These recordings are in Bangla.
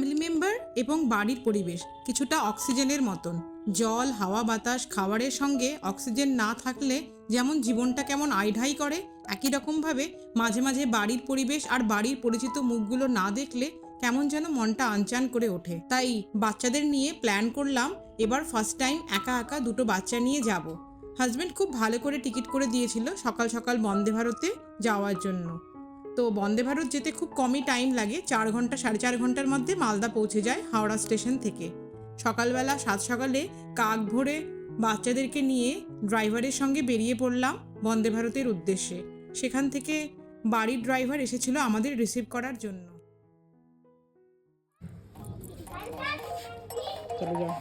ফ্যামিলি মেম্বার এবং বাড়ির পরিবেশ কিছুটা অক্সিজেনের মতন। জল, হাওয়া, বাতাস, খাবারের সঙ্গে অক্সিজেন না থাকলে যেমন জীবনটা কেমন আইঢাই করে, একই রকমভাবে মাঝে মাঝে বাড়ির পরিবেশ আর বাড়ির পরিচিত মুখগুলো না দেখলে কেমন যেন মনটা আনচান করে ওঠে। তাই বাচ্চাদের নিয়ে প্ল্যান করলাম এবার ফার্স্ট টাইম একা একা দুটো বাচ্চা নিয়ে যাব। হাজব্যান্ড খুব ভালো করে টিকিট করে দিয়েছিল সকাল সকাল বন্দে ভারতে যাওয়ার জন্য। তো বন্দে ভারত যেতে খুব কমই টাইম লাগে, 4 ঘন্টা 4.5 ঘন্টার মধ্যে মালদা পৌঁছে যায় হাওড়া স্টেশন থেকে। সকালবেলা 7 সকালে কাক ভোরে বাচ্চাদেরকে নিয়ে ড্রাইভারের সঙ্গে বেরিয়ে পড়লাম বন্দে ভারতের উদ্দেশ্যে। সেখান থেকে বাড়ির ড্রাইভার এসেছিল আমাদের রিসিভ করার জন্য। চলে যাও।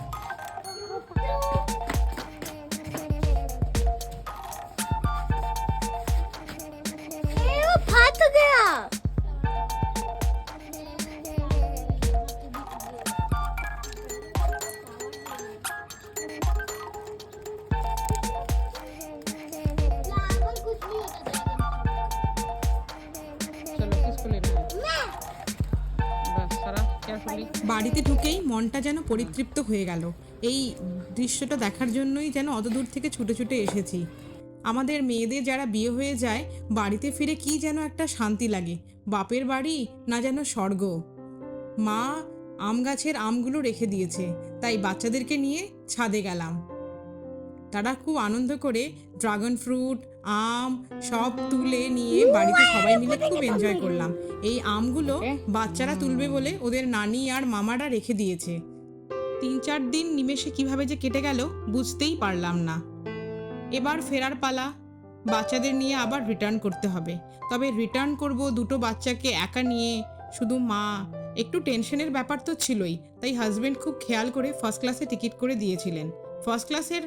फट गया। বাড়িতে ঢুকেই মনটা যেন পরিতৃপ্ত হয়ে গেল। এই দৃশ্যটা দেখার জন্যই যেন অত দূর থেকে ছুটে ছুটে এসেছি। আমাদের মেয়েদের যারা বিয়ে হয়ে যায় বাড়িতে ফিরে কি যেন একটা শান্তি লাগে, বাপের বাড়ি না যেন স্বর্গ। মা আম গাছের আমগুলো রেখে দিয়েছে, তাই বাচ্চাদেরকে নিয়ে ছাদে গেলাম। তারা খুব আনন্দ করে ড্রাগন ফ্রুট, আম সব তুলে নিয়ে বাড়িতে সবাই মিলে খুব এনজয় করলাম। এই আমগুলো বাচ্চারা তুলবে বলে ওদের নানি আর মামারা রেখে দিয়েছে। 3-4 দিন নিমেষে কিভাবে যে কেটে গেল বুঝতেই পারলাম না। এবার ফেরার পালা, বাচ্চাদের নিয়ে আবার রিটার্ন করতে হবে। তবে রিটার্ন করব দুটো বাচ্চাকে একা নিয়ে, শুধু মা, একটু টেনশনের ব্যাপার তো ছিলই। তাই হাজব্যান্ড খুব খেয়াল করে ফার্স্ট ক্লাসে টিকিট করে দিয়েছিলেন। ফার্স্ট ক্লাসের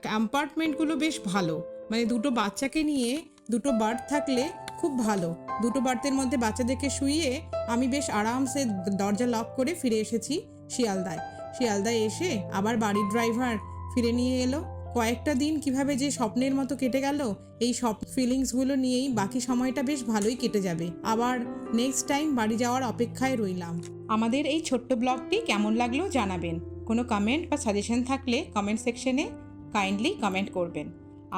কম্পার্টমেন্টগুলো বেশ ভালো, মানে দুটো বাচ্চাকে নিয়ে দুটো বার্থ থাকলে খুব ভালো। দুটো বার্থের মধ্যে বাচ্চাদেরকে শুইয়ে আমি বেশ আরামসে দরজা লক করে ফিরে এসেছি শিয়ালদায় এসে আবার বাড়ির ড্রাইভার ফিরে নিয়ে এলো। কয়েকটা দিন কিভাবে যে স্বপ্নের মতো কেটে গেল, এই সব ফিলিংসগুলো নিয়েই বাকি সময়টা বেশ ভালোই কেটে যাবে। আবার নেক্সট টাইম বাড়ি যাওয়ার অপেক্ষায় রইলাম। আমাদের এই ছোট্ট ব্লগটি কেমন লাগলো জানাবেন। কোনো কমেন্ট বা সাজেশন থাকলে কমেন্ট সেকশনে কাইন্ডলি কমেন্ট করবেন।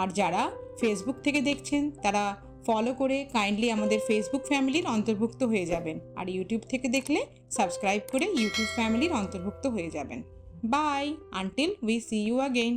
আর যারা ফেসবুক থেকে দেখছেন তারা ফলো করে কাইন্ডলি আমাদের ফেসবুক ফ্যামিলির অন্তর্ভুক্ত হয়ে যাবেন। আর ইউটিউব থেকে দেখলে সাবস্ক্রাইব করে ইউটিউব ফ্যামিলির অন্তর্ভুক্ত হয়ে যাবেন। Bye, until we see you again.